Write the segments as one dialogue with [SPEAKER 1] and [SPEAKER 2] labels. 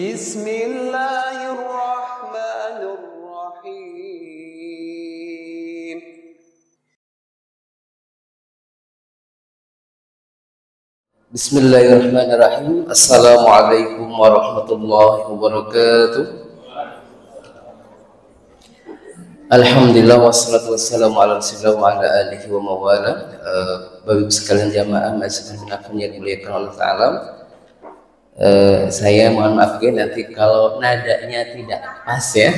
[SPEAKER 1] Bismillahirrahmanirrahim.
[SPEAKER 2] Bismillahirrahmanirrahim. Assalamualaikum warahmatullahi wabarakatuh. Alhamdulillah wassalatu wassalamu ala rasulillah wa ala alihi wa mawala. Bapak ibu sekalian jamaah masjid yang dimuliakan Allah Ta'ala, saya mohon maaf ya nanti kalau nadanya tidak pas ya,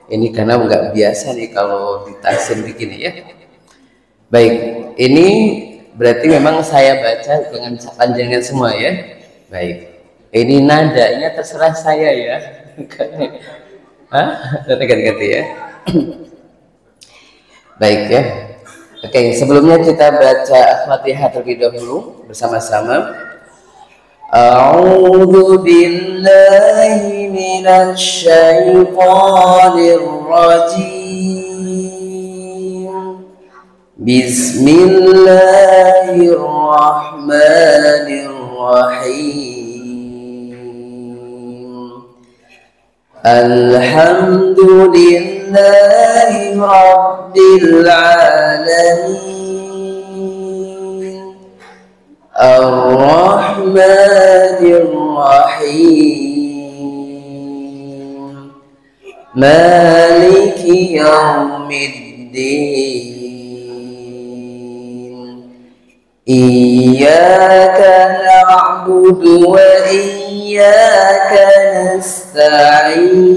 [SPEAKER 2] ini karena nggak biasa nih kalau ditasin begini ya. Baik, ini berarti memang saya baca dengan panjangnya semua ya. Baik, ini nadanya terserah saya ya. Ganti-ganti ya. Baik ya. Oke, sebelumnya kita baca Fatihah terlebih dahulu bersama-sama. A'udzu billahi minasy syaithanir rajim. Bismillahirrahmanirrahim. Alhamdulillahi rabbil alamin. Ar-Rahmanir Rahim. Maliki yaumiddin. Iyyaka na'budu wa iyyaka nasta'in.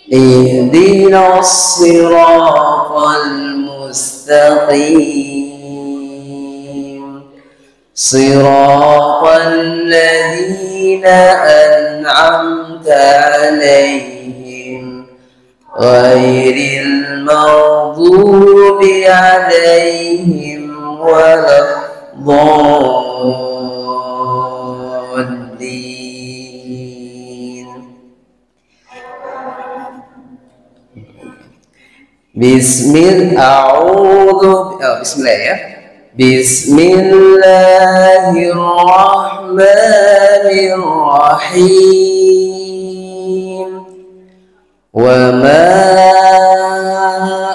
[SPEAKER 2] Ihdinas siratal mustaqim. Siratal ladzina an'amta 'alaihim ghairil maghdubi 'alaihim waladdallin. Bismillah ya. Bismillahirrahmanirrahim. Wa ma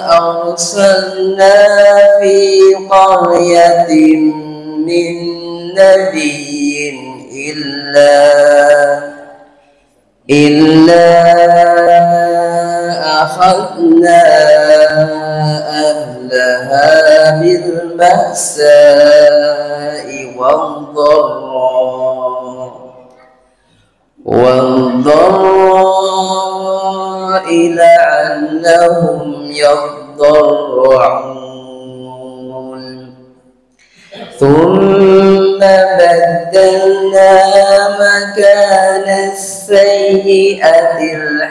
[SPEAKER 2] arsalna fi qaryatin min nabiyyin illa akhadna ahlaha bil ba'sa'i wad-dharra'i la'allahum yadarra'un. Thumma baddalna makana as-sayyi'atil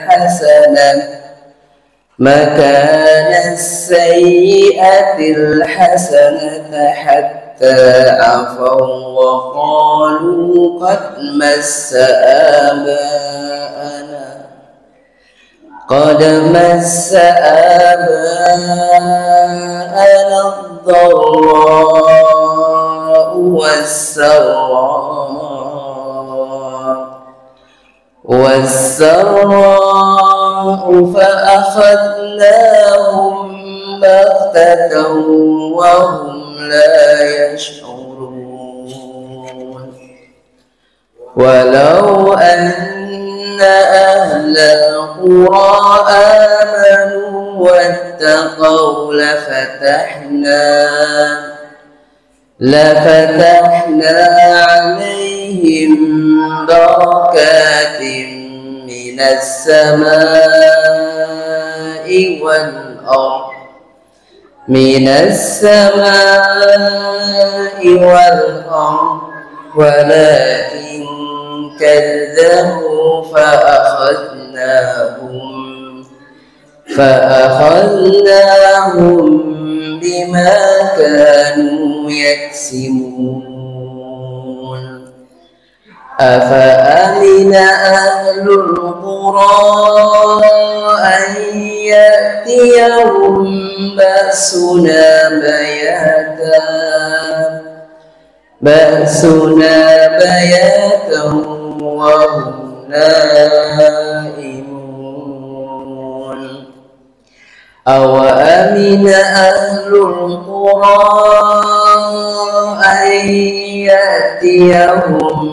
[SPEAKER 2] hasanata hatta afaw wa qalu qad massa aba'ana ad-dharra'u was-sarra'u فأخذناهم بغتة وهم لا يشعرون. ولو أن أهل القرى آمنوا واتقوا لفتحنا عليهم بركات من السماء والأرض ولكن كذبوا فأخذناهم بما كانوا يكسبون. أفأمن أهل القرى أن يأتيهم بأسنا بياتا وهم نائمون أوأمن أهل القرى أن يأتيهم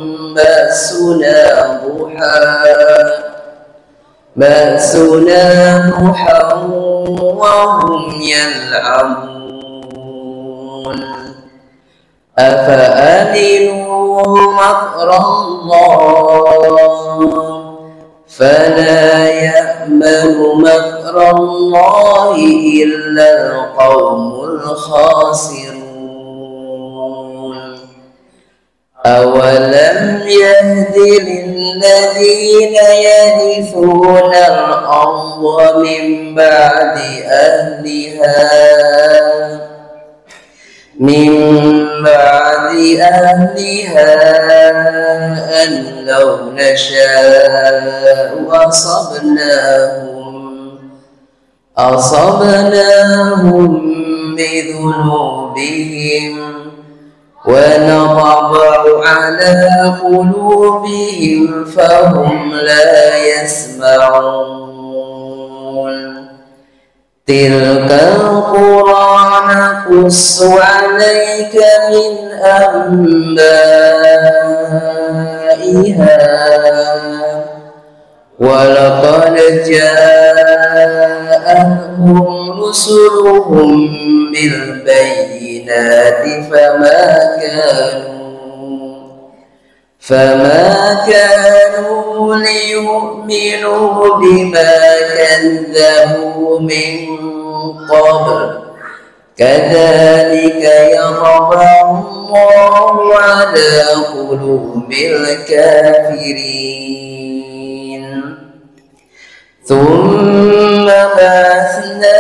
[SPEAKER 2] بأسنا ضحى وهم يلعبون أفأمنوا مكر الله فلا يأمن مكر الله إلا القوم الخاسرون أولم يهد للذين يرثون الأرض من بعد أهلها أن لو نشاء أصبناهم بذنوبهم ونطبع على قلوبهم فهم لا يسمعون تلك القرى نقص عليك من أنبائها ولقد جاءتهم رسلهم بالبينات فما كانوا ليؤمنوا بما كذبوا من قبل كذلك يطبع الله على قلوب الكافرين ثم بعثنا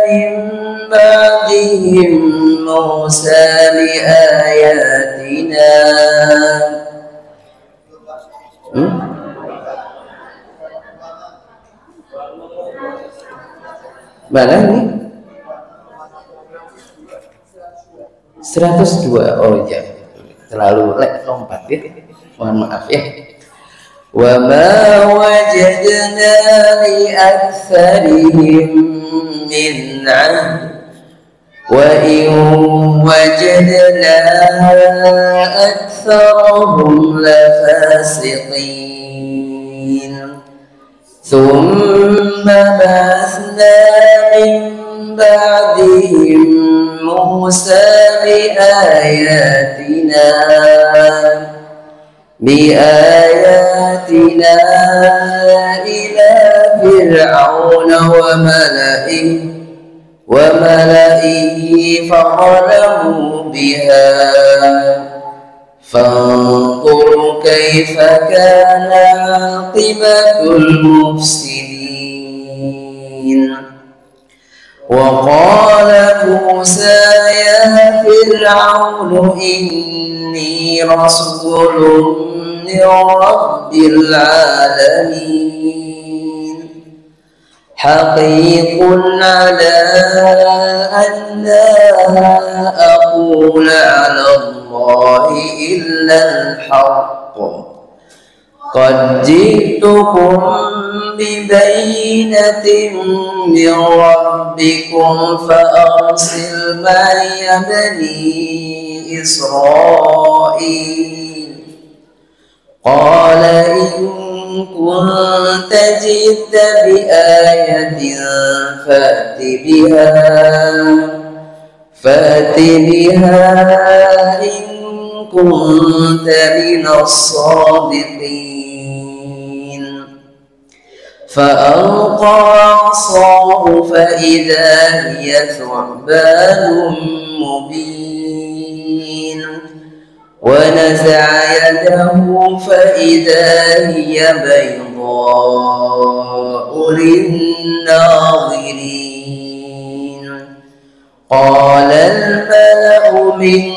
[SPEAKER 2] من بعدهم موسى بآياتنا mana ini 102. Oh ya, terlalu lompat ya, mohon maaf ya. Wa ma wajadna li aktsarihim min 'ahd wa in wajadna aktsarahum lafasiqin thumma ba'athna min ba'dihim Musa بآياتنا إلى فرعون وملئه فظلموا بها فانظر كيف كان عاقبة المفسدين وقال موسى يا فرعون إني رسول من رب العالمين حقيق على أن لا أقول على الله إلا الحق قد جئتكم ببينة من ربكم فأرسل معي بني إسرائيل قال إن كنت جئت بآية فأت بها إن كنت من الصادقين فألقى عصاه فإذا هي ثعبان مبين ونزع يده فإذا هي بيضاء للناظرين قال الملأ من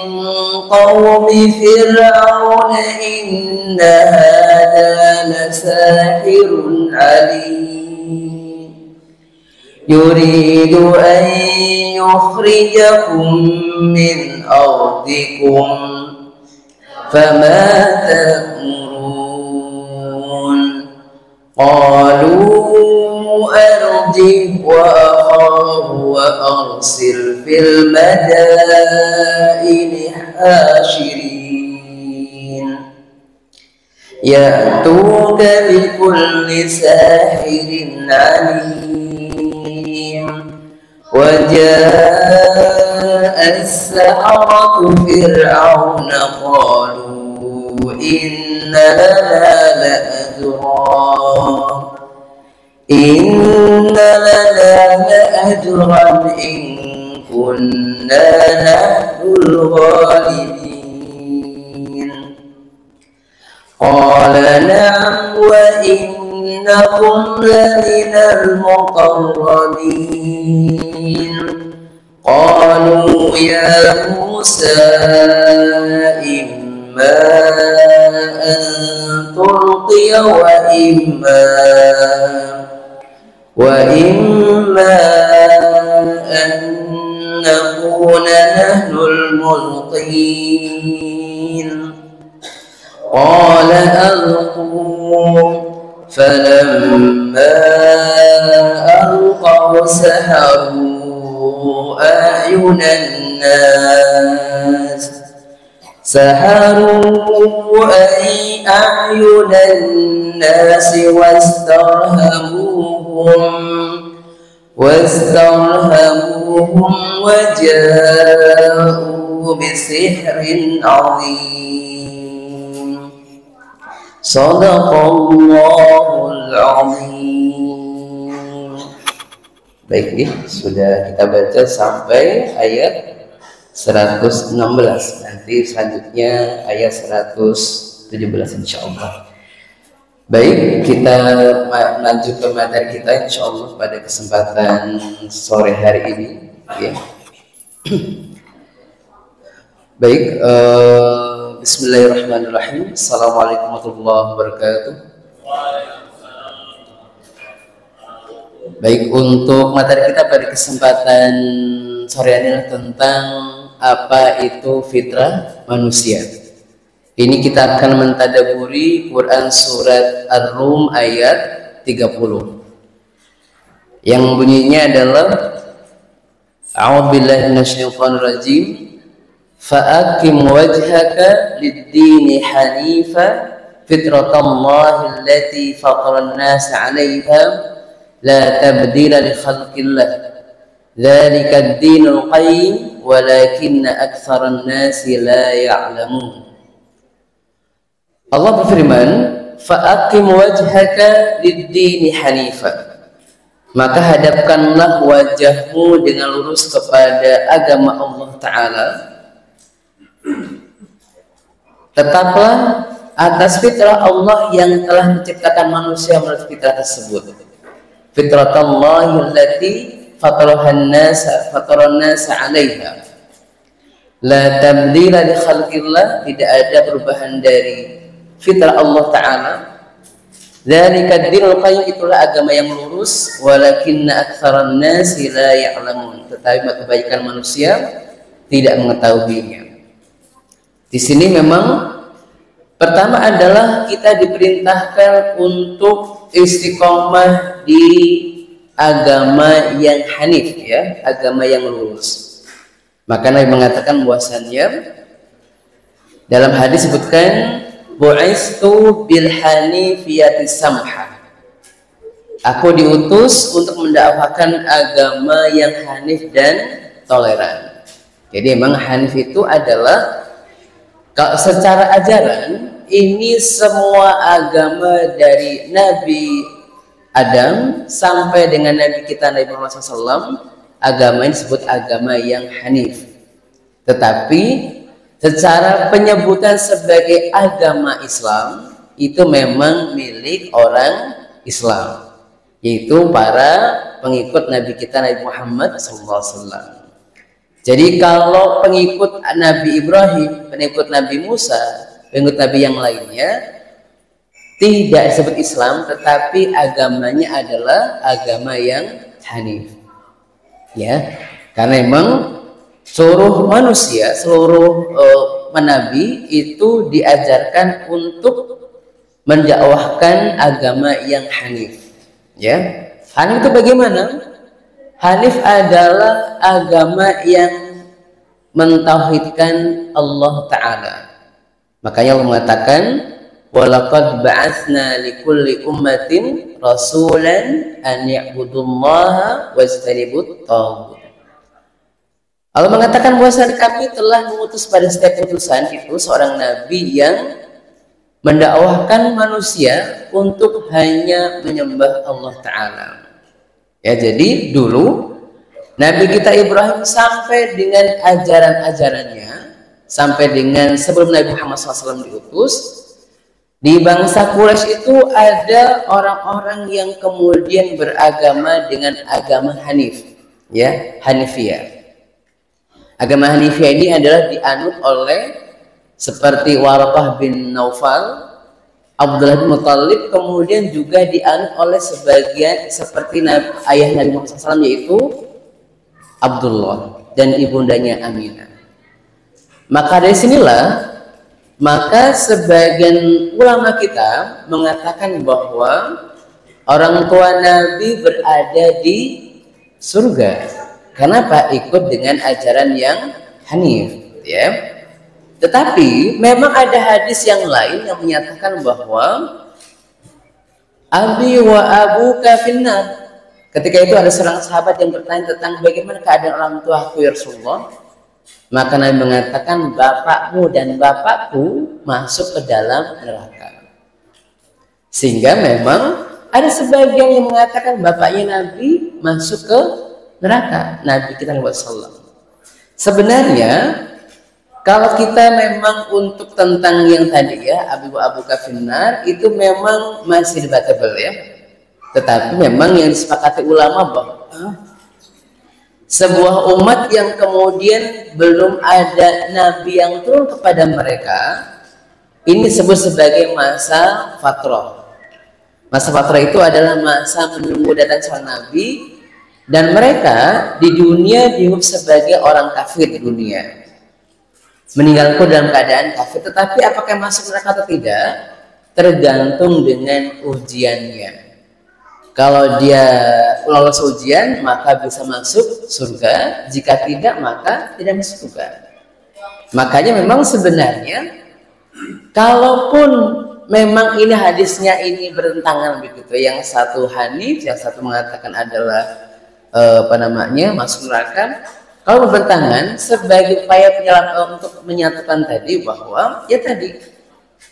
[SPEAKER 2] قوم فرعون إن هذا لساحر عليم يريد أن يخرجكم من أرضكم فما تأمرون qalu arjih wa akhahu wa arsil fil madaini hashirin ya'tuka bikulli sahirin alim wa jaa as-saharatu fir'auna qalu inna lana la'ajran in kunna nahnul ghalibin qala na'am wa innakum laminal muqarrabin qalu ya Musa imma an tulqiya wa imma an nakuna nahnul mulqin qala alqu falamma alqaw saharu ayunan nas سحروا أعين الناس واسترهبوهم وجاءوا بسحر عظيم صدق الله العظيم. Baik, sudah kita baca sampai ayat 116. Nanti selanjutnya ayat 117 insyaallah. Baik, kita lanjut ke materi kita insyaallah pada kesempatan sore hari ini ya. Baik, bismillahirrahmanirrahim. Assalamualaikum warahmatullahi wabarakatuh. Baik, untuk materi kita pada kesempatan sore ini tentang apa itu fitrah manusia. Ini kita akan mentadaburi Quran surat Ar-Rum ayat 30 yang bunyinya adalah A'udzubillahi minasyaitonir rajim fa'aqim wajhaka lid-dini hanifa fitratallahi allati fataran nasa 'alaiha la tabdila li khalqillah dzalika ad-dinul qayyim walakinna aktsaran nasi la ya'lamun. Allah berfirman, fa'aqim wajhaka lid-dini hanifa. Maka hadapkanlah wajahmu dengan lurus kepada agama Allah Ta'ala. Tetaplah atas fitrah Allah yang telah menciptakan manusia menurut fitrah tersebut. Fitratallahi allati fataran nasa 'alaiha. La tabdila li khalqillah, tidak ada perubahan dari fitrah Allah Ta'ala. Dzalika ad-dinul qayyim, itulah agama yang lurus, walakinna aktsaran nasi la ya'lamun, tetapi kebanyakan manusia tidak mengetahuinya. Di sini memang pertama adalah kita diperintahkan untuk istiqomah di agama yang hanif ya, agama yang lurus. Maka Nabi mengatakan bahwasannya dalam hadis sebutkan bu'istu bil hanifiyati samha. Aku diutus untuk mendakwakan agama yang hanif dan toleran. Jadi memang hanif itu adalah secara ajaran ini semua agama dari Nabi Adam sampai dengan Nabi kita Nabi Muhammad SAW, agama ini disebut agama yang hanif. Tetapi secara penyebutan sebagai agama Islam itu memang milik orang Islam, yaitu para pengikut Nabi kita Nabi Muhammad SAW. Jadi kalau pengikut Nabi Ibrahim, pengikut Nabi Musa, pengikut Nabi yang lainnya tidak disebut Islam, tetapi agamanya adalah agama yang hanif. Ya, karena memang seluruh manusia, seluruh nabi itu diajarkan untuk mendakwahkan agama yang hanif. Ya, hanif itu bagaimana? Hanif adalah agama yang mentauhidkan Allah Ta'ala. Makanya Allah mengatakan, walaqad ba'atsna likulli ummatin rasulan an ya'budullaha wajtanibut taghut. Allah mengatakan bahwa kami telah mengutus pada setiap utusan itu seorang nabi yang mendakwahkan manusia untuk hanya menyembah Allah Ta'ala. Ya, jadi dulu Nabi kita Ibrahim sampai dengan ajaran-ajarannya, sampai dengan sebelum Nabi Muhammad SAW diutus, di bangsa Quraisy itu ada orang-orang yang kemudian beragama dengan agama Hanif, ya, Hanifiyah. Agama Hanifiyah ini adalah dianut oleh seperti Waraqah bin Naufal, Abdullah bin Muttalib, kemudian juga dianut oleh sebagian seperti ayah Nabi Muhammad SAW yaitu Abdullah dan ibundanya Aminah. Maka dari sinilah maka sebagian ulama kita mengatakan bahwa orang tua Nabi berada di surga. Kenapa? Ikut dengan ajaran yang hanif, ya. Tetapi memang ada hadis yang lain yang menyatakan bahwa abi wa abuka finnar. Ketika itu ada seorang sahabat yang bertanya tentang bagaimana keadaan orang tuaku ya Rasulullah. Maka Nabi mengatakan bapakmu dan bapakku masuk ke dalam neraka. Sehingga memang ada sebagian yang mengatakan bapaknya Nabi masuk ke neraka, Nabi kita Muhammad SAW. Sebenarnya kalau kita memang untuk tentang yang tadi ya Abu Kafinar itu memang masih debatable ya. Tetapi memang yang disepakati ulama bahwa sebuah umat yang kemudian belum ada nabi yang turun kepada mereka, ini disebut sebagai masa fatrah. Masa fatrah itu adalah masa menunggu datang seorang nabi, dan mereka di dunia dihukum sebagai orang kafir di dunia, meninggalku dalam keadaan kafir. Tetapi apakah masuk neraka atau tidak tergantung dengan ujiannya. Kalau dia lolos ujian maka bisa masuk surga, jika tidak maka tidak masuk surga. Makanya memang sebenarnya kalaupun memang ini hadisnya ini bertentangan begitu, yang satu hanif, yang satu mengatakan adalah masuk neraka. Kalau bertentangan, sebagai upaya untuk menyatukan tadi bahwa ya tadi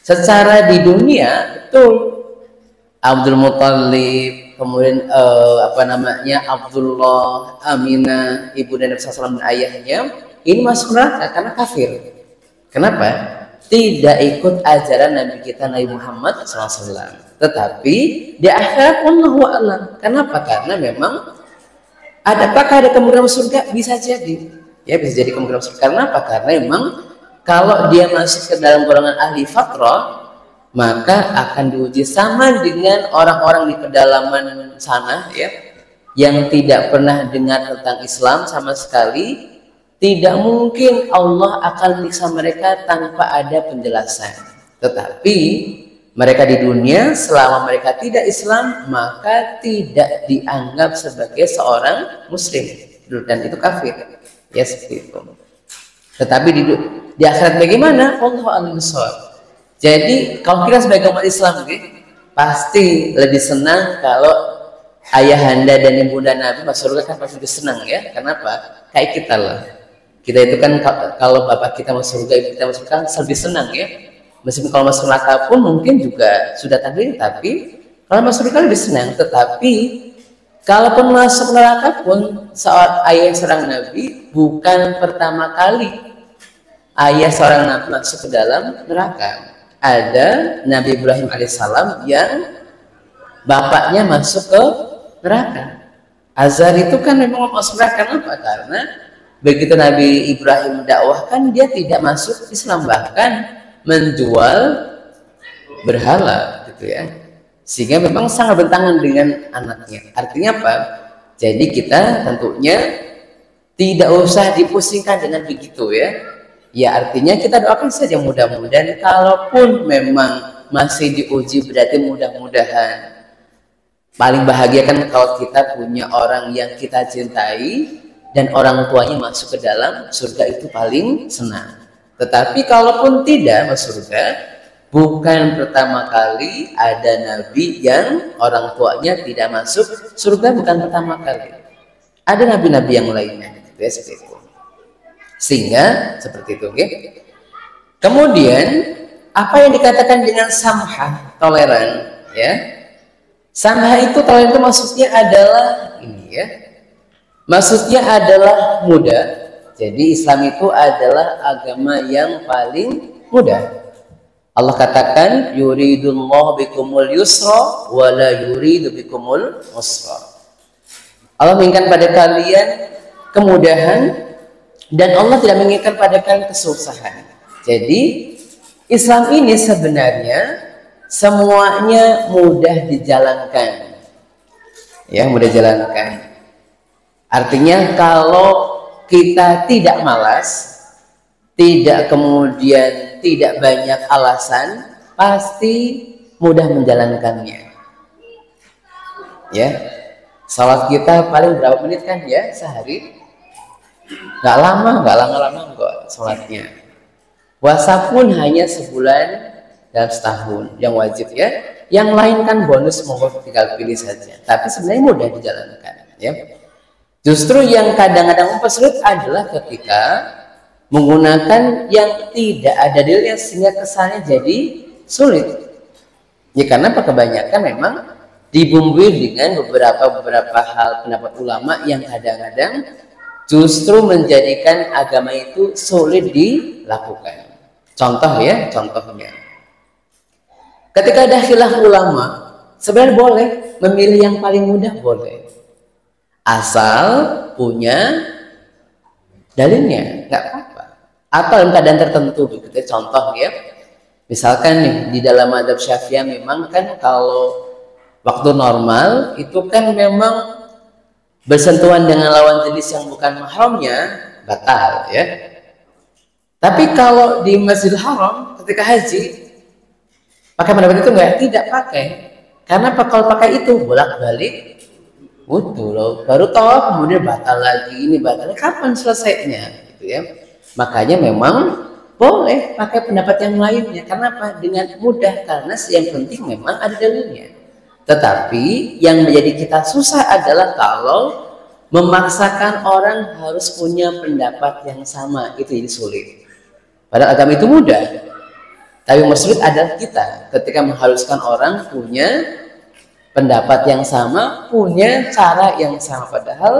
[SPEAKER 2] secara di dunia betul Abdul Muttalib, kemudian Abdullah, Aminah, ibu dan Nabi SAW dan ayahnya ini masuk neraka karena kafir. Kenapa? Tidak ikut ajaran Nabi kita Nabi Muhammad SAW. Tetapi di akhirat wallahu a'lam. Kenapa? Karena memang apakah ada kemungkinan surga? Bisa jadi. Ya, bisa jadi kemungkinan surga. Karena apa? Karena memang kalau dia masuk ke dalam golongan ahli fatrah, maka akan diuji sama dengan orang-orang di pedalaman sana ya, yang tidak pernah dengar tentang Islam sama sekali. Tidak mungkin Allah akan menyiksa mereka tanpa ada penjelasan. Tetapi mereka di dunia selama mereka tidak Islam maka tidak dianggap sebagai seorang muslim dan itu kafir ya, seperti itu. Tetapi di akhirat bagaimana? Wallahu a'lam bishawab. Jadi kalau kita sebagai umat Islam pasti lebih senang kalau ayahanda dan ibunda Nabi masuk surga, kan pasti lebih senang ya. Kenapa? Kayak kita lah. Kita itu kan kalau bapak kita masuk surga, ibu kita masuk surga, kan lebih senang ya. Meskipun kalau masuk neraka pun mungkin juga sudah takdir, tapi kalau masuk surga lebih senang. Tetapi kalaupun masuk neraka pun ayah seorang Nabi bukan pertama kali ayah seorang Nabi masuk ke dalam neraka. Ada Nabi Ibrahim alaihissalam yang bapaknya masuk ke neraka. Azar itu kan memang masuk neraka. Kenapa? Karena begitu Nabi Ibrahim dakwahkan dia tidak masuk Islam, bahkan menjual berhala gitu ya, sehingga memang sangat bertentangan dengan anaknya. Artinya apa? Jadi kita tentunya tidak usah dipusingkan dengan begitu ya. Ya artinya kita doakan saja mudah-mudahan kalaupun memang masih diuji, berarti mudah-mudahan paling bahagia kan kalau kita punya orang yang kita cintai dan orang tuanya masuk ke dalam surga, itu paling senang. Tetapi kalaupun tidak masuk surga, bukan pertama kali ada nabi yang orang tuanya tidak masuk surga, bukan pertama kali. Ada nabi-nabi yang lainnya, ya, seperti itu. Sehingga seperti itu, okay? Kemudian apa yang dikatakan dengan samha, toleran, ya? Samha itu, toleran itu maksudnya adalah ini, ya. Maksudnya adalah mudah. Jadi Islam itu adalah agama yang paling mudah. Allah katakan yuridullahu bikumul yusra wa la yuridu bikumul usra. Allah menginginkan pada kalian kemudahan dan Allah tidak menginginkan pada kalian kesusahan. Jadi Islam ini sebenarnya semuanya mudah dijalankan. Ya, mudah dijalankan. Artinya kalau kita tidak malas, tidak kemudian tidak banyak alasan, pasti mudah menjalankannya. Ya, salat kita paling berapa menit kan ya sehari? Nggak lama kok salatnya. Puasa pun hanya sebulan dalam setahun yang wajib, ya. Yang lain kan bonus, monggo tinggal pilih saja. Tapi sebenarnya mudah dijalankan, ya. Justru yang kadang-kadang mempersulit adalah ketika menggunakan yang tidak ada dalilnya sehingga kesannya jadi sulit. Ya karena kebanyakan memang dibumbui dengan beberapa hal pendapat ulama yang kadang-kadang justru menjadikan agama itu sulit dilakukan. Contoh, ya, contohnya. Ketika ada khilaf ulama, sebenarnya boleh memilih yang paling mudah, boleh. Asal punya dalilnya, nggak apa-apa. Atau dalam keadaan tertentu, begitu. Contoh, ya, misalkan nih di dalam mazhab Syafi'iyah memang kan kalau waktu normal itu kan memang bersentuhan dengan lawan jenis yang bukan mahramnya batal, ya. Tapi kalau di Masjidil Haram ketika haji pakai pendapat itu tidak pakai. Karena kalau pakai itu bolak-balik wudu loh, baru tawaf kemudian batal lagi, ini batal, kapan selesainya, gitu ya. Makanya memang boleh pakai pendapat yang lainnya. Kenapa? Dengan mudah, karena yang penting memang ada dalilnya. Tetapi yang menjadi kita susah adalah kalau memaksakan orang harus punya pendapat yang sama, itu jadi sulit. Padahal agama itu mudah, tapi yang sulit adalah kita ketika mengharuskan orang punya pendapat yang sama, punya cara yang sama, padahal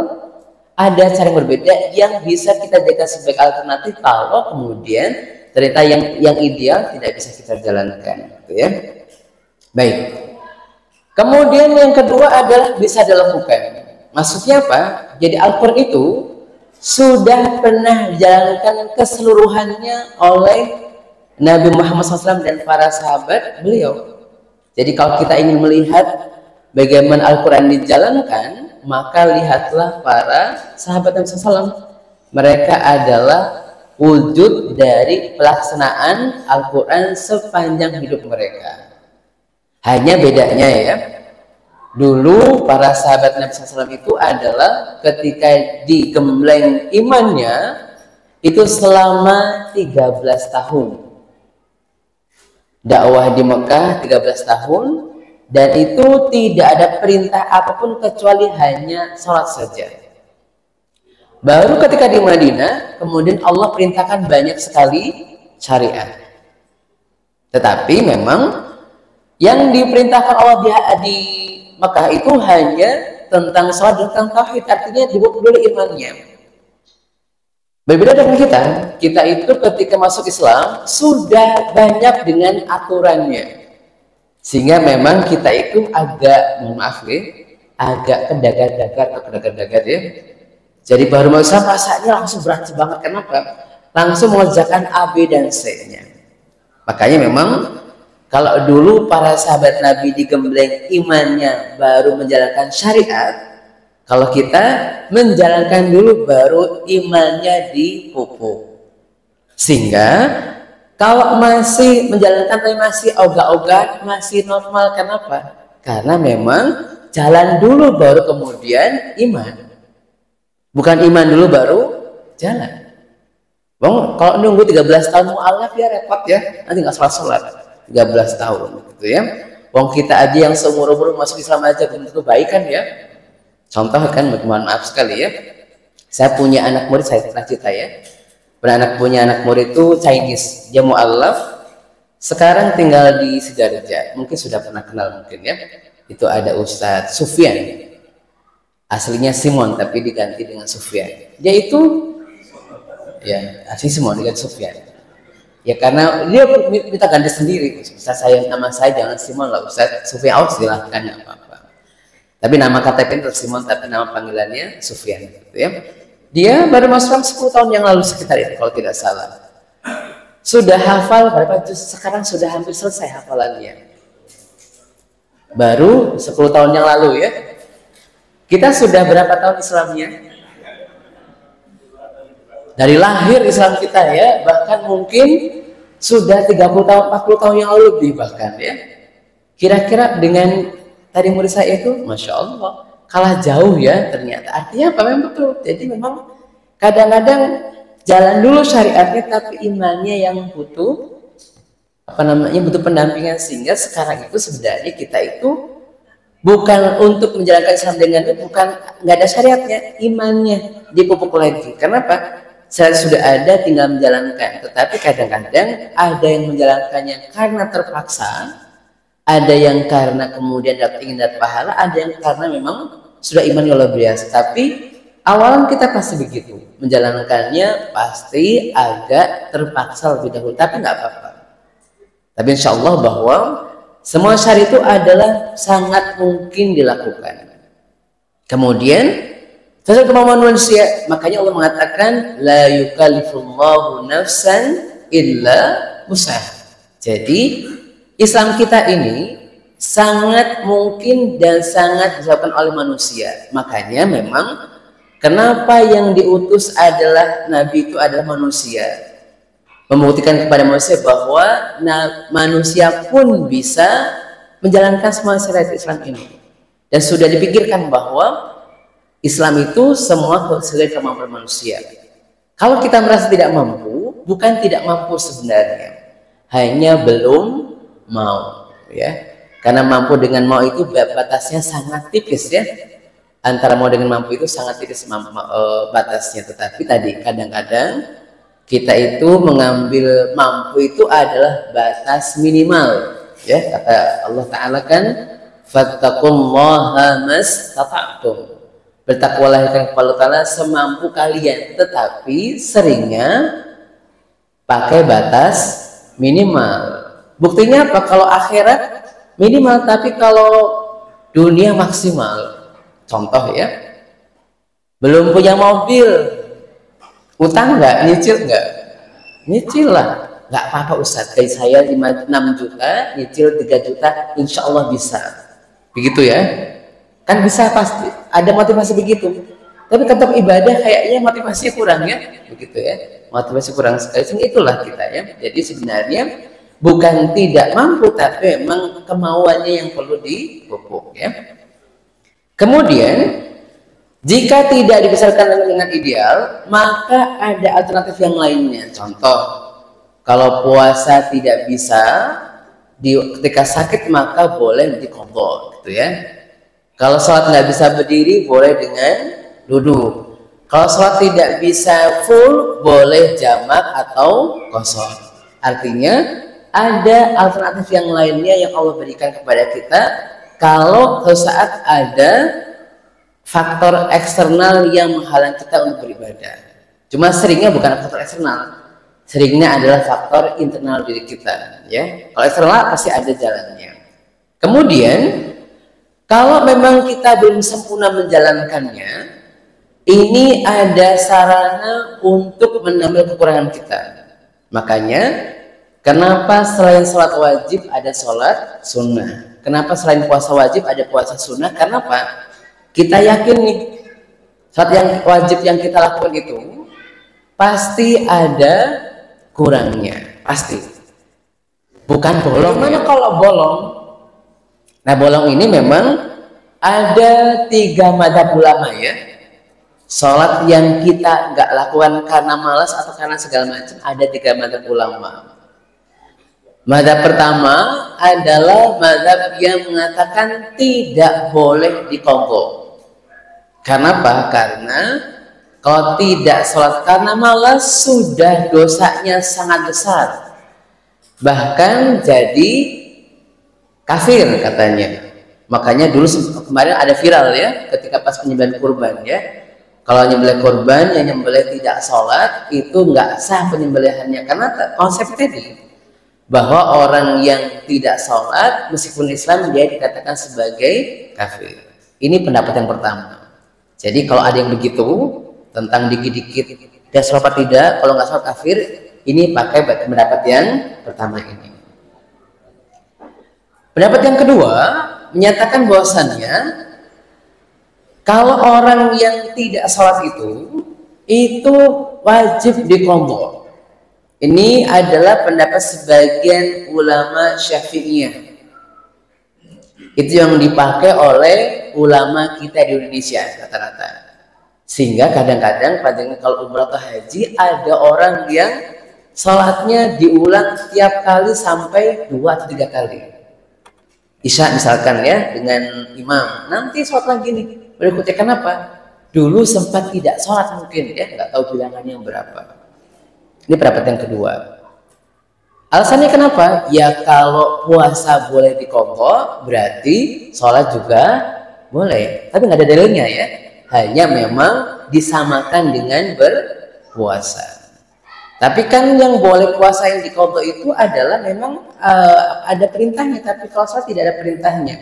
[SPEAKER 2] ada cara yang berbeda yang bisa kita jadikan sebagai alternatif kalau kemudian ternyata yang ideal tidak bisa kita jalankan, gitu ya. Baik. Kemudian yang kedua adalah bisa dilakukan. Maksudnya apa? Jadi Al-Quran itu sudah pernah dijalankan keseluruhannya oleh Nabi Muhammad SAW dan para sahabat beliau. Jadi kalau kita ingin melihat bagaimana Al-Quran dijalankan, maka lihatlah para sahabat Nabi SAW. Mereka adalah wujud dari pelaksanaan Al-Quran sepanjang hidup mereka. Hanya bedanya, ya, dulu para sahabat Nabi SAW itu adalah ketika digembleng imannya itu selama 13 tahun. Dakwah di Mekah 13 tahun. Dan itu tidak ada perintah apapun kecuali hanya sholat saja. Baru ketika di Madinah, kemudian Allah perintahkan banyak sekali syariat. Tetapi memang yang diperintahkan Allah di Mekah itu hanya tentang sholat dan tentang tauhid, artinya dibuat dulu imannya. Berbeda dengan kita itu ketika masuk Islam sudah banyak dengan aturannya. Sehingga memang kita itu agak, mohon maaf ya, agak kedagar-dagar ya. Jadi baru mau Islam rasanya langsung berat banget. Kenapa? Langsung mengerjakan A, B, dan C-nya. Makanya memang kalau dulu para sahabat Nabi digembleng imannya baru menjalankan syariat, kalau kita menjalankan dulu baru imannya dipupuk. Sehingga Kalau masih menjalankan tapi masih ogah-ogah, masih normal, kenapa? Karena memang jalan dulu baru kemudian iman. Bukan iman dulu baru jalan. Bang, kalau nunggu 13 tahun mu'alaf ya repot ya, nanti nggak sholat 13 tahun gitu ya. Wong kita aja yang seumur-umur masuk Islam aja belum tentu baik kan ya. Contoh kan, mohon maaf sekali ya, saya punya anak murid, saya pernah cerita ya, punya anak murid itu Chinese, dia mu'alaf, sekarang tinggal di Sidoarjo, mungkin sudah pernah kenal mungkin ya, itu ada Ustadz Sufyan, aslinya Simon tapi diganti dengan Sufyan, dia itu ya asli Simon diganti Sufyan ya, karena dia minta ganti sendiri, Ustadz saya, nama saya jangan Simon lah Ustadz, Sufyan, silahkan nggak apa-apa, tapi nama KTP tetap Simon tapi nama panggilannya Sufyan gitu ya. Dia baru masuk 10 tahun yang lalu sekitar itu kalau tidak salah. Sudah hafal berapa juz? Sekarang sudah hampir selesai hafalannya. Baru 10 tahun yang lalu ya. Kita sudah berapa tahun Islamnya? Dari lahir Islam kita ya, bahkan mungkin sudah 30 tahun, 40 tahun yang lalu lebih bahkan ya. Kira-kira dengan tadi murid saya itu, Masya Allah, kalah jauh ya ternyata. Artinya apa? Memang betul. Jadi memang kadang-kadang jalan dulu syariatnya tapi imannya yang butuh butuh pendampingan, sehingga sekarang itu sebenarnya kita itu bukan untuk menjalankan Islam dengan itu, bukan nggak ada syariatnya, imannya dipupuk lagi. Kenapa? Syariat sudah ada, tinggal menjalankan. Tetapi kadang-kadang ada yang menjalankannya karena terpaksa, ada yang karena kemudian ingin dapat pahala, ada yang karena memang sudah imannya luar biasa. Tapi awalan kita pasti begitu, menjalankannya pasti agak terpaksa lebih dahulu, tapi nggak apa-apa. Tapi insya Allah bahwa semua syariat itu adalah sangat mungkin dilakukan. Kemudian sesuai kemampuan manusia, makanya Allah mengatakan la yukallifullahu nafsan illa wus'aha. Jadi Islam kita ini sangat mungkin dan sangat dilakukan oleh manusia. Makanya memang kenapa yang diutus adalah Nabi itu adalah manusia, membuktikan kepada manusia bahwa manusia pun bisa menjalankan semua syariat Islam ini. Dan sudah dipikirkan bahwa Islam itu semua sesuai kemampuan manusia. Kalau kita merasa tidak mampu, bukan tidak mampu sebenarnya, hanya belum mau ya, karena mampu dengan mau itu batasnya sangat tipis ya, antara mau dengan mampu itu sangat tipis batasnya. Tetapi tadi kadang-kadang kita itu mengambil mampu itu adalah batas minimal ya, kata Allah Ta'ala kan, fattaqullaha mastata'tum, bertakwalah kepada Allah semampu kalian, tetapi seringnya pakai batas minimal. Buktinya apa? Kalau akhirat minimal, tapi kalau dunia maksimal. Contoh ya, belum punya mobil, utang nggak? Nyicil nggak? Nyicil lah, nggak apa-apa Ustadz, gaji saya 6 juta, nyicil 3 juta, insya Allah bisa. Begitu ya, kan bisa, pasti ada motivasi begitu. Tapi tetap ibadah kayaknya motivasinya kurang ya, begitu ya, motivasi kurang sekali. Itulah kita ya. Jadi sebenarnya bukan tidak mampu, tapi memang kemauannya yang perlu dipupuk ya. Kemudian jika tidak dibesarkan dengan ideal, maka ada alternatif yang lainnya. Contoh, kalau puasa tidak bisa ketika sakit, maka boleh diqadha gitu ya. Kalau sholat nggak bisa berdiri, boleh dengan duduk. Kalau sholat tidak bisa full, boleh jamak atau qashar. Artinya ada alternatif yang lainnya yang Allah berikan kepada kita kalau saat ada faktor eksternal yang menghalang kita untuk beribadah. Cuma seringnya bukan faktor eksternal, seringnya adalah faktor internal diri kita ya. Kalau eksternal pasti ada jalannya. Kemudian kalau memang kita belum sempurna menjalankannya, ini ada sarana untuk menambah kekurangan kita. Makanya kenapa selain sholat wajib ada sholat sunnah? Kenapa selain puasa wajib ada puasa sunnah? Karena apa? Kita yakin nih, sholat yang wajib yang kita lakukan itu pasti ada kurangnya, pasti. Bukan bolong. Gimana kalau bolong? Nah, bolong ini memang ada 3 mazhab ulama ya. Sholat yang kita nggak lakukan karena malas atau karena segala macam, ada 3 mazhab ulama. Mazhab pertama adalah mazhab yang mengatakan tidak boleh dikongko. Karena apa? Karena kalau tidak sholat karena malas sudah dosanya sangat besar, bahkan jadi kafir katanya. Makanya dulu kemarin ada viral ya, ketika pas penyembelihan kurban ya, kalau nyembelih kurban yang nyembelih tidak sholat itu nggak sah penyembelihannya, karena konsep tadi bahwa orang yang tidak sholat meskipun Islam dia dikatakan sebagai kafir. Ini pendapat yang pertama. Jadi kalau ada yang begitu tentang dikit-dikit dia sholat apa tidak, kalau nggak sholat kafir, ini pakai pendapat yang pertama ini. Pendapat yang kedua menyatakan bahwasannya kalau orang yang tidak sholat itu wajib diqadha. Ini adalah pendapat sebagian ulama Syafi'iyah. Itu yang dipakai oleh ulama kita di Indonesia rata-rata. Sehingga kadang-kadang kalau umrah atau haji ada orang yang sholatnya diulang setiap kali sampai 2 atau 3 kali. Isya misalkan ya dengan imam, nanti sholat lagi nih berikutnya. Kenapa? Dulu sempat tidak sholat mungkin ya, nggak tahu bilangannya yang berapa. Ini pendapat yang kedua. Alasannya kenapa? Ya kalau puasa boleh dikongko, berarti sholat juga boleh. Tapi nggak ada dalilnya ya. Hanya memang disamakan dengan berpuasa. Tapi kan yang boleh puasa yang dikongko itu adalah memang ada perintahnya. Tapi kalau sholat tidak ada perintahnya.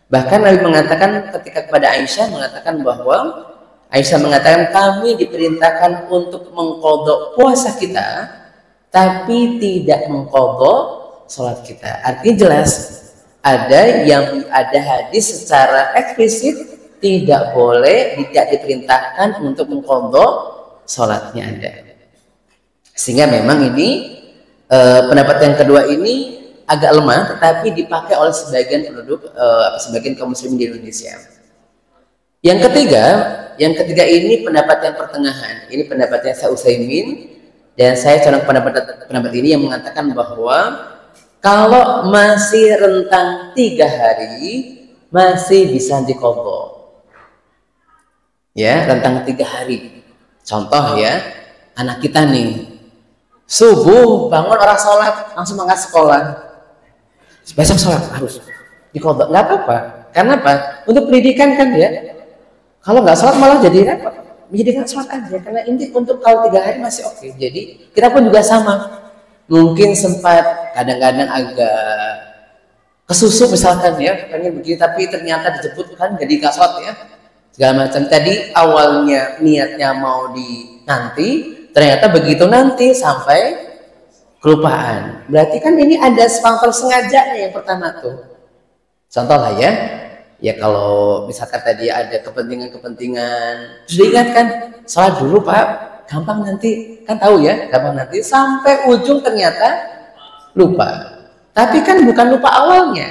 [SPEAKER 2] Bahkan Nabi mengatakan ketika kepada Aisyah mengatakan bahwa Aisyah mengatakan kami diperintahkan untuk mengqadha puasa kita, tapi tidak mengqadha sholat kita. Artinya jelas ada hadis secara eksplisit tidak boleh, tidak diperintahkan untuk mengqadha sholatnya ada. Sehingga memang ini pendapat yang kedua ini agak lemah, tetapi dipakai oleh sebagian penduduk, sebagian kaum muslimin di Indonesia. Yang ketiga ini pendapat yang pertengahan. Ini pendapatnya Syekh Utsaimin, dan saya condong pendapat ini yang mengatakan bahwa kalau masih rentang 3 hari masih bisa diqadha. Ya, rentang 3 hari. Contoh ya, anak kita nih subuh bangun orang sholat langsung berangkat sekolah, besok sholat harus diqadha, nggak apa-apa. Karena apa? Untuk pendidikan kan ya. Kalau nggak sholat malah jadi repot. Menjadikan sholat aja, karena ini untuk kalau 3 hari masih oke. Jadi kita pun juga sama. Mungkin sempat kadang-kadang agak kesusu misalkan ya, pengen begini tapi ternyata dijemput kan jadi nggak sholat ya. Segala macam. Tadi awalnya niatnya mau nanti, ternyata begitu nanti sampai kelupaan. Berarti kan ini ada faktor sengajanya yang pertama tuh. Contoh lah ya. Ya kalau misalkan tadi ada kepentingan, sudah ingatkan sholat dulu Pak, gampang nanti, kan tahu ya, gampang nanti, sampai ujung ternyata lupa. Tapi kan bukan lupa awalnya,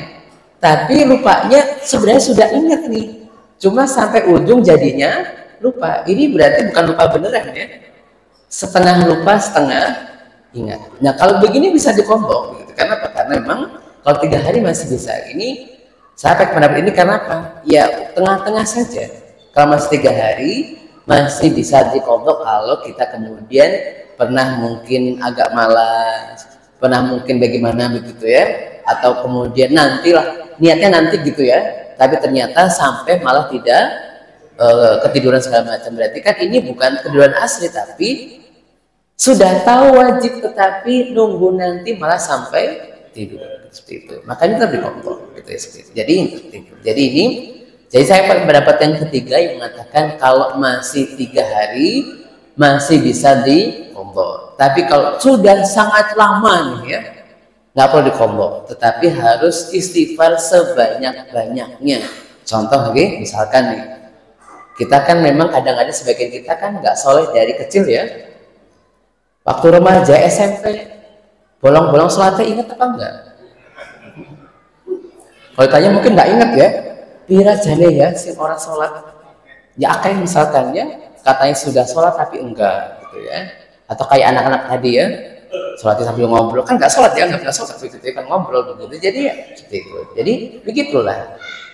[SPEAKER 2] tapi lupanya sebenarnya sudah ingat nih, cuma sampai ujung jadinya lupa. Ini berarti bukan lupa beneran ya, setengah lupa setengah ingat. Nah kalau begini bisa dikombok gitu. Karena apa? Karena memang kalau 3 hari masih bisa. Ini saya pakai pendapat ini karena apa? Ya tengah-tengah saja. Kalau masih 3 hari masih bisa dikombok kalau kita kemudian pernah mungkin agak malas, pernah mungkin bagaimana begitu ya, atau kemudian nantilah niatnya nanti gitu ya, tapi ternyata sampai malah tidak ketiduran segala macam. Berarti kan ini bukan ketiduran asli, tapi sudah tahu wajib tetapi nunggu nanti malah sampai tidur seperti itu. Makanya kita dikompor gitu ya, seperti itu. Jadi saya pendapat yang ketiga yang mengatakan kalau masih 3 hari masih bisa dikompor. Tapi kalau sudah sangat lama nih ya, nggak perlu dikompor, tetapi harus istighfar sebanyak-banyaknya. Contoh nih, misalkan nih, kita kan memang kadang-kadang sebagian kita kan nggak soleh dari kecil ya. Waktu remaja SMP bolong-bolong sholatnya ingat apa enggak? Kalau tanya mungkin nggak ingat ya. Pira jane ya si orang sholat. Ya akan misalkan ya katanya sudah sholat tapi enggak gitu ya. Atau kayak anak-anak tadi ya, sholatnya sambil ngobrol, kan nggak sholat ya, nggak pernah sholat begitu ya, kan ngobrol begitu. Jadi ya seperti itu. Jadi begitulah.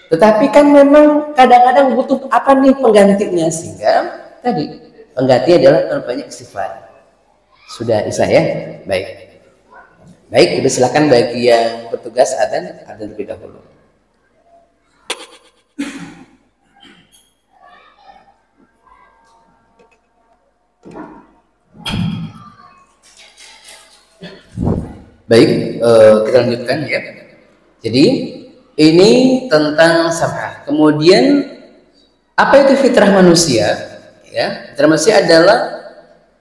[SPEAKER 2] Tetapi kan memang kadang-kadang butuh apa nih penggantinya, sehingga tadi penggantinya adalah banyak istighfar. Sudah Isa ya, baik. Baik, jadi silakan bagi yang bertugas adzan terlebih dahulu. Baik, kita lanjutkan ya. Jadi ini tentang sabah. Kemudian apa itu fitrah manusia? Ya, fitrah manusia adalah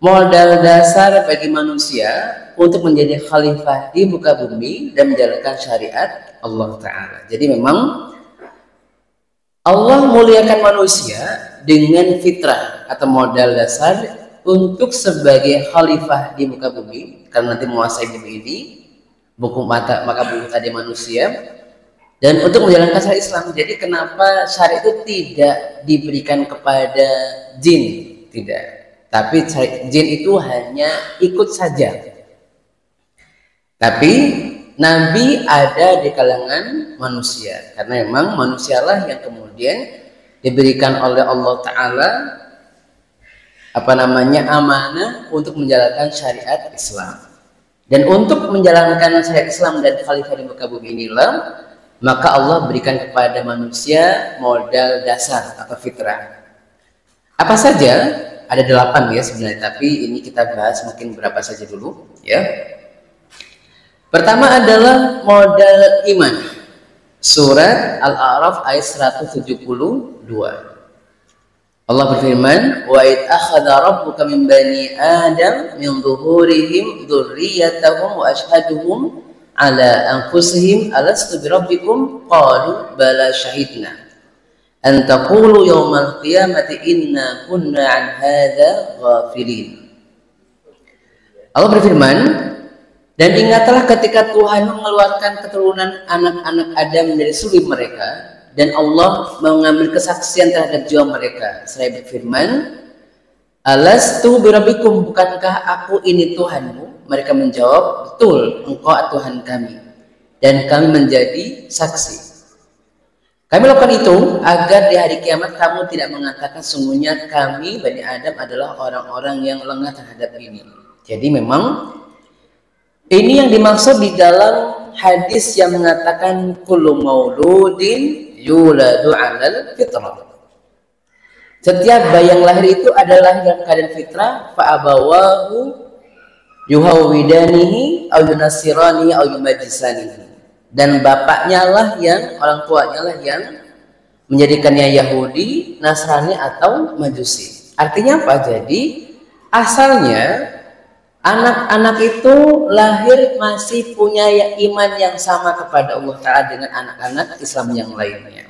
[SPEAKER 2] modal dasar bagi manusia untuk menjadi khalifah di muka bumi dan menjalankan syariat Allah Ta'ala. Jadi memang Allah muliakan manusia dengan fitrah atau modal dasar untuk sebagai khalifah di muka bumi, karena nanti menguasai bumi ini, maka bumi tadi manusia, dan untuk menjalankan syariat Islam. Jadi kenapa syariat itu tidak diberikan kepada jin? Tidak, tapi jin itu hanya ikut saja. Tapi Nabi ada di kalangan manusia, karena memang manusialah yang kemudian diberikan oleh Allah Ta'ala amanah untuk menjalankan syariat Islam. Dan untuk menjalankan syariat Islam dan khalifah di muka bumi inilah, maka Allah berikan kepada manusia modal dasar atau fitrah. Apa saja? Ada 8 ya sebenarnya, tapi ini kita bahas mungkin berapa saja dulu ya. Pertama adalah modal iman. Surat Al-A'raf ayat 172. Allah berfirman, "Wa id akhadha rabbuka min bani Adam min dhuhurihim dzurriyyatahum wa ashhaduhum ala anfusihim alastu birabbikum qalu bala syahidna an taqulu yawmal qiyamati inna kunna an hadza ghafilin." Allah berfirman, dan ingatlah ketika Tuhan mengeluarkan keturunan anak-anak Adam dari sulib mereka, dan Allah mengambil kesaksian terhadap jiwa mereka. Saya berfirman, "Alastu birabbikum, bukankah aku ini Tuhanmu?" Mereka menjawab, "Betul, engkau Tuhan kami, dan kami menjadi saksi." Kami lakukan itu agar di hari kiamat kamu tidak mengatakan sungguhnya kami Bani Adam adalah orang-orang yang lengah terhadap ini. Jadi memang ini yang dimaksud di dalam hadis yang mengatakan kullu mauludin yuladu 'alal fitrah. Setiap bayi yang lahir itu adalah dalam keadaan fitrah, fa abawahu yuhawidanihi aw yunasiranihi aw yumajjisanihi. Dan bapaknya lah yang, orang tuanya lah yang menjadikannya Yahudi, Nasrani atau Majusi. Artinya apa? Jadi asalnya anak-anak itu lahir masih punya iman yang sama kepada Allah Ta'ala dengan anak-anak Islam yang lainnya.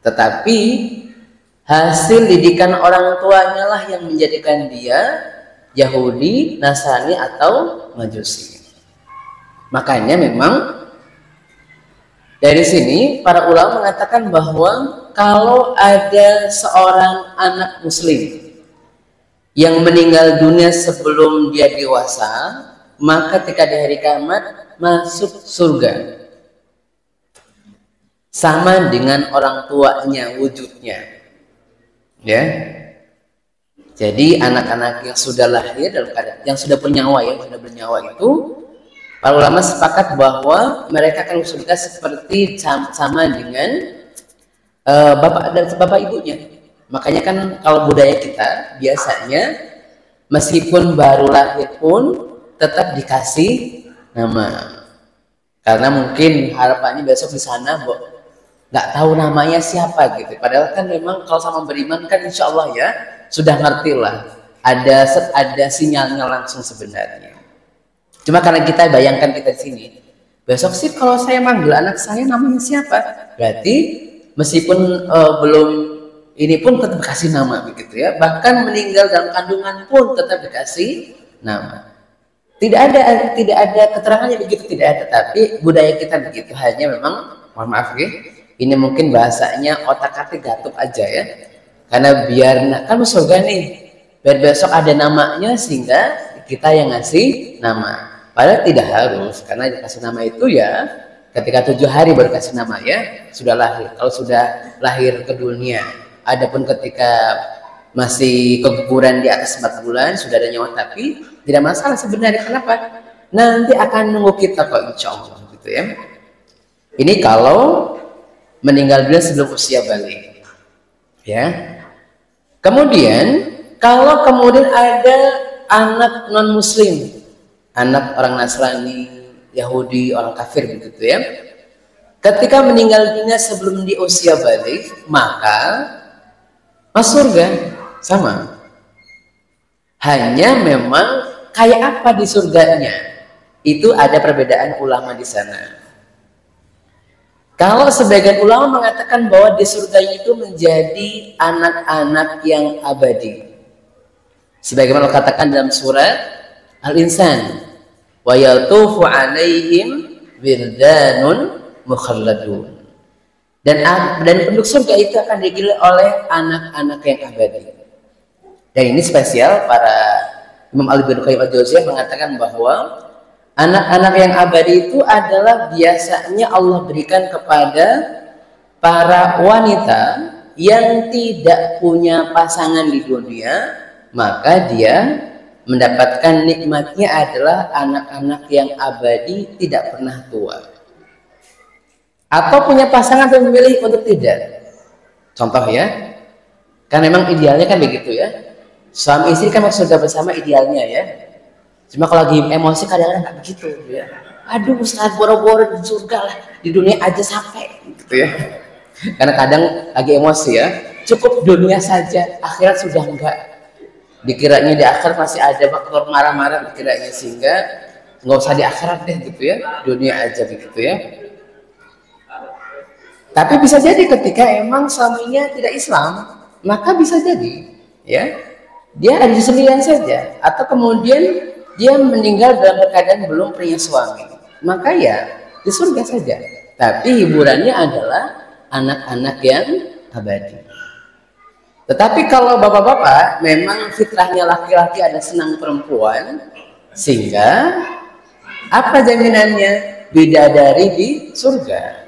[SPEAKER 2] Tetapi hasil didikan orang tuanya lah yang menjadikan dia Yahudi, Nasrani atau Majusi. Makanya memang dari sini para ulama mengatakan bahwa kalau ada seorang anak muslim yang meninggal dunia sebelum dia dewasa, maka ketika di hari kiamat masuk surga sama dengan orang tuanya wujudnya ya. Jadi anak-anak yang sudah lahir dalam keadaan yang sudah bernyawa itu, para ulama sepakat bahwa mereka akan surga seperti sama dengan bapak dan bapak ibunya. Makanya kan kalau budaya kita biasanya meskipun baru lahir pun tetap dikasih nama, karena mungkin harapannya besok di sana nggak tahu namanya siapa gitu. Padahal kan memang kalau sama beriman kan insya Allah ya sudah ngerti lah, ada sinyalnya langsung sebenarnya. Cuma karena kita bayangkan kita di sini, besok sih kalau saya manggil anak saya namanya siapa, berarti meskipun belum ini pun tetap dikasih nama begitu ya. Bahkan meninggal dalam kandungan pun tetap dikasih nama. Tidak ada keterangannya begitu, tidak ada. Tapi budaya kita begitu. Hanya memang, mohon maaf ya, ini mungkin bahasanya otak-atik gatuk aja ya. Karena biar kan surga nih, biar besok ada namanya sehingga kita yang ngasih nama. Padahal tidak harus, karena dikasih nama itu ya ketika 7 hari baru kasih nama ya, sudah lahir. Kalau sudah lahir ke dunia, adapun ketika masih keguguran di atas 4 bulan sudah ada nyawa, tapi tidak masalah sebenarnya. Kenapa? Nanti akan nunggu kita kok, insya Allah gitu ya. Ini kalau meninggal dunia sebelum usia balik ya. Kemudian kalau kemudian ada anak non muslim, anak orang Nasrani, Yahudi, orang kafir begitu ya, ketika meninggal dunia sebelum di usia balik, maka masuk surga sama. Hanya memang kayak apa di surganya itu ada perbedaan ulama di sana. Kalau sebagian ulama mengatakan bahwa di surga itu menjadi anak-anak yang abadi, sebagaimana katakan dalam surat Al-Insan, wa yatufu alaihim wildanun mukhalladun, dan penduduk surga itu akan digilir oleh anak-anak yang abadi. Dan ini spesial, para Imam Ali bin Qayyim al-Jauziyah mengatakan bahwa anak-anak yang abadi itu adalah biasanya Allah berikan kepada para wanita yang tidak punya pasangan di dunia, maka dia mendapatkan nikmatnya adalah anak-anak yang abadi, tidak pernah tua. Atau punya pasangan dan memilih untuk tidak. Contoh ya, kan memang idealnya kan begitu ya. Suami istri kan sudah bersama idealnya ya. Cuma kalau lagi emosi kadang-kadang nggak begitu ya. Aduh Ustaz, boro-boro di surga lah, di dunia aja sampai gitu ya. Karena kadang lagi emosi ya, cukup dunia saja, akhirat sudah enggak. Dikiranya di akhirat masih ada faktor marah-marah dikiranya, sehingga nggak usah di akhirat deh gitu ya, dunia aja begitu ya. Tapi bisa jadi ketika emang suaminya tidak Islam, maka bisa jadi ya dia ada di sendirian saja, atau kemudian dia meninggal dalam keadaan belum punya suami, maka ya di surga saja. Tapi hiburannya adalah anak-anak yang abadi. Tetapi kalau bapak-bapak memang fitrahnya laki-laki ada senang perempuan, sehingga apa jaminannya? Bidadari di surga.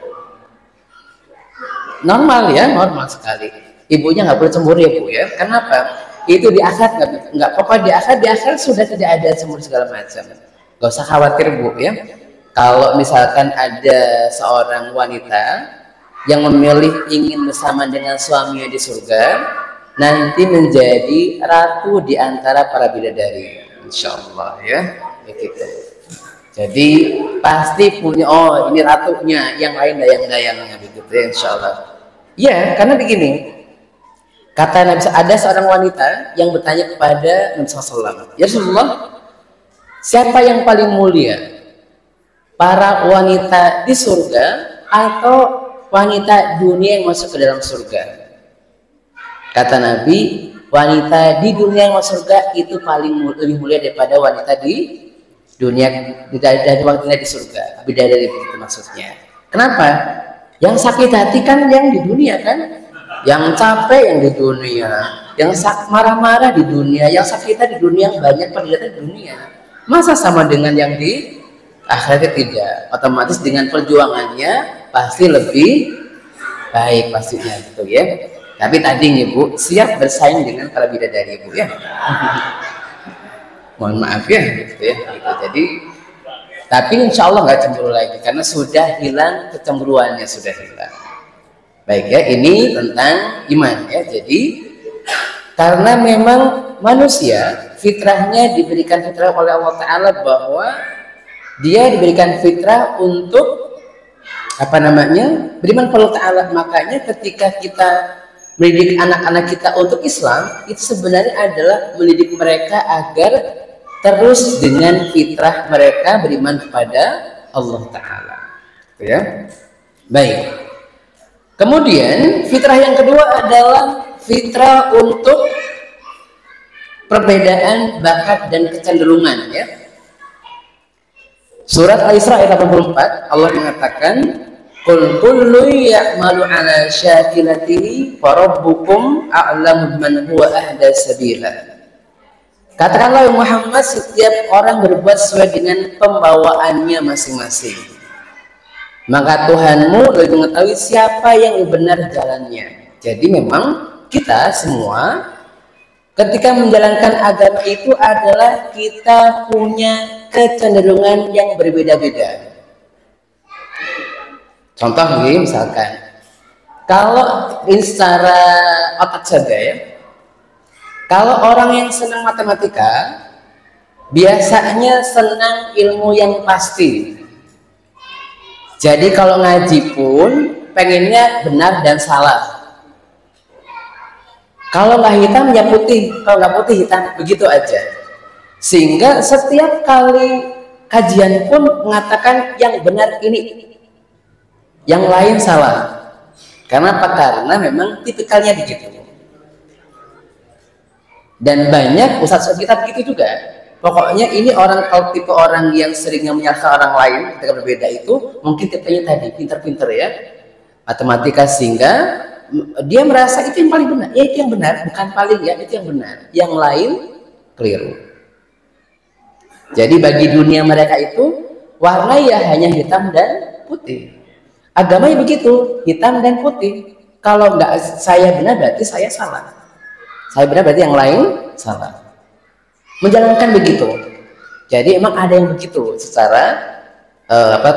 [SPEAKER 2] Normal ya, normal sekali. Ibunya nggak perlu cemburu ya Bu ya. Kenapa? Itu di akhirat nggak apa-apa, di akhirat sudah tidak ada cemburu segala macam. Gak usah khawatir Bu ya. Kalau misalkan ada seorang wanita yang memilih ingin bersama dengan suaminya di surga, nanti menjadi ratu di antara para bidadari, insya Allah ya, begitu. Jadi pasti punya, oh ini ratunya, yang lain dayang-dayangnya begitu ya, insya Allah. Ya, karena begini. Kata Nabi, ada seorang wanita yang bertanya kepada Nabi SAW, ya Rasulullah, siapa yang paling mulia? Para wanita di surga atau wanita dunia yang masuk ke dalam surga? Kata Nabi, wanita di dunia yang masuk surga itu lebih mulia daripada wanita di dunia, dari wanita di surga. Beda dari itu maksudnya. Kenapa? Yang sakit hati kan yang di dunia kan? Yang capek yang di dunia, yang marah-marah di dunia, yang sakit di dunia, yang banyak penderitaan di dunia. Masa sama dengan yang di akhirat? Tidak. Otomatis dengan perjuangannya pasti lebih baik pastinya gitu ya. Tapi tadi nih Bu, siap bersaing dengan para bidadari Bu ya. Mohon maaf ya gitu ya. Gitu. Jadi tapi insya Allah nggak cemburu lagi karena sudah hilang kecemburuannya, sudah hilang. Baik ya, ini tentang iman ya. Jadi karena memang manusia fitrahnya diberikan fitrah oleh Allah Ta'ala bahwa dia diberikan fitrah untuk beriman kepada Allah Ta'ala. Makanya ketika kita mendidik anak-anak kita untuk Islam, itu sebenarnya adalah mendidik mereka agar terus dengan fitrah mereka beriman kepada Allah Ta'ala ya. Baik. Kemudian fitrah yang kedua adalah fitrah untuk perbedaan bakat dan kecenderungan ya. Surat Al-Isra ayat 84, Allah mengatakan, "Qul kullu ya'malu 'ala syakilatihi farabbukum a'lamu man huwa ahda sabila." Katakanlah Muhammad, setiap orang berbuat sesuai dengan pembawaannya masing-masing. Maka Tuhanmu lebih mengetahui siapa yang benar jalannya. Jadi memang kita semua ketika menjalankan agama itu adalah kita punya kecenderungan yang berbeda-beda. Contoh begini, misalkan kalau ini secara otak saja ya, kalau orang yang senang matematika biasanya senang ilmu yang pasti. Jadi kalau ngaji pun pengennya benar dan salah. Kalau nggak hitam ya putih, kalau nggak putih hitam, begitu aja. Sehingga setiap kali kajian pun mengatakan yang benar ini, yang lain salah. Karena apa? Karena memang tipikalnya begitu. Dan banyak ustadz kita begitu juga. Pokoknya ini orang, kalau tipe orang yang seringnya menyalahkan orang lain ketika berbeda itu, mungkin tipenya tadi pinter-pinter ya, matematika, sehingga dia merasa itu yang paling benar. Ya itu yang benar, bukan paling ya, itu yang benar. Yang lain keliru. Jadi bagi dunia mereka itu warna ya hanya hitam dan putih. Agama ya begitu, hitam dan putih. Kalau nggak saya benar berarti saya salah. Saya benar berarti yang lain salah. Menjalankan begitu. Jadi emang ada yang begitu secara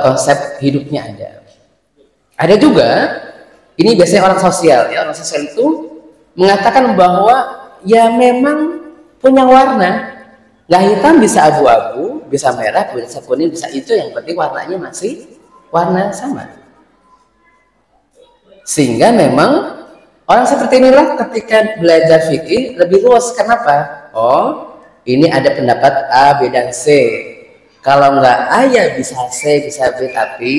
[SPEAKER 2] konsep hidupnya ada. Ada juga, ini biasanya orang sosial ya, orang sosial itu mengatakan bahwa ya memang punya warna. Nggak hitam bisa abu-abu, bisa merah, bisa kuning, bisa hijau, yang penting warnanya masih warna sama. Sehingga memang orang seperti inilah ketika belajar fikih lebih luas. Kenapa? Oh, ini ada pendapat A, B, dan C. Kalau nggak A ya bisa C, bisa B, tapi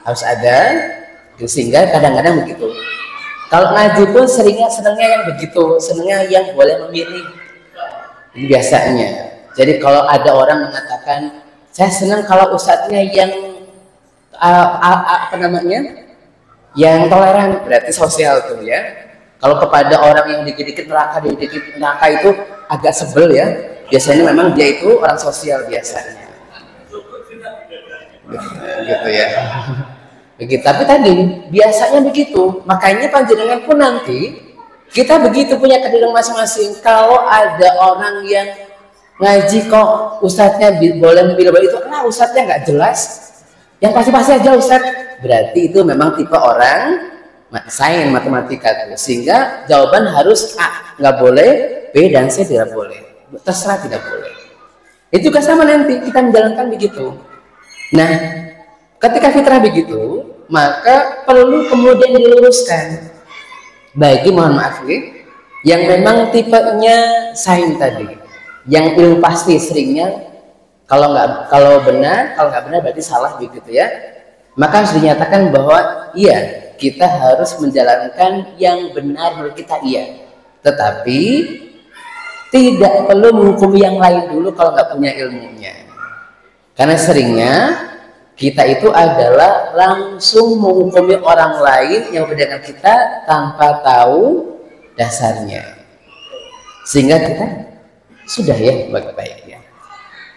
[SPEAKER 2] harus ada. Sehingga kadang-kadang begitu. Kalau ngaji pun senangnya yang begitu, senangnya yang boleh memilih. Ini biasanya. Jadi kalau ada orang mengatakan, saya senang kalau ustadznya yang yang toleran, berarti sosial tuh ya. Kalau kepada orang yang dikit-dikit neraka itu agak sebel ya. Biasanya memang dia itu orang sosial biasanya. Gitu ya. Begitu. Tapi tadi biasanya begitu. Makanya panjenengan pun nanti kita begitu punya kecenderungan masing-masing. Kalau ada orang yang ngaji kok ustadznya boleh pilih itu, karena ustadznya nggak jelas, yang pasti-pasti aja ustadz, berarti itu memang tipe orang sains matematika tuh. Sehingga jawaban harus A, nggak boleh, B dan C tidak boleh, terserah tidak boleh. Itu juga sama nanti kita menjalankan begitu. Nah, ketika fitrah begitu, maka perlu kemudian diluruskan bagi, mohon maaf nih, yang memang tipenya sains tadi, yang ilmu pasti seringnya kalau benar, kalau nggak benar berarti salah begitu ya. Maka harus dinyatakan bahwa iya, kita harus menjalankan yang benar menurut kita, iya. Tetapi tidak perlu menghukumi yang lain dulu kalau nggak punya ilmunya. Karena seringnya kita itu adalah langsung menghukumi orang lain yang berbeda dengan kita tanpa tahu dasarnya. Sehingga kita sudah ya baik-baik ya.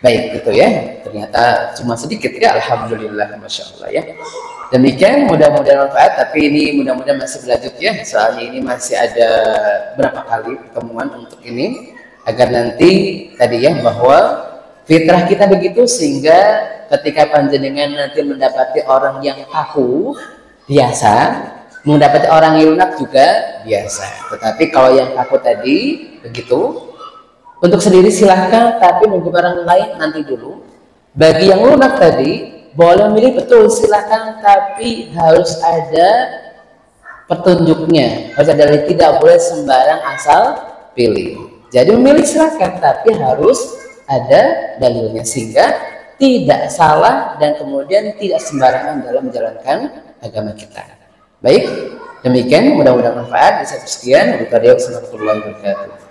[SPEAKER 2] Baik gitu ya. Ternyata cuma sedikit ya, alhamdulillah, masya Allah ya. Demikian, mudah-mudahan manfaat. Tapi ini mudah-mudahan masih berlanjut ya. Soalnya ini masih ada berapa kali pertemuan untuk ini, agar nanti tadi ya bahwa fitrah kita begitu, sehingga ketika panjenengan nanti mendapati orang yang kaku biasa, mendapati orang yang lunak juga biasa. Tetapi kalau yang kaku tadi begitu, untuk sendiri silahkan, tapi nunggu orang lain nanti dulu. Bagi yang lunak tadi boleh milih, betul silahkan, tapi harus ada petunjuknya, harus ada, tidak boleh sembarang asal pilih. Jadi memilih silahkan, tapi harus ada dalilnya, sehingga tidak salah dan kemudian tidak sembarangan dalam menjalankan agama kita. Baik, demikian, mudah-mudahan manfaat. Bisa sekian. Wassalamualaikum warahmatullahi wabarakatuh.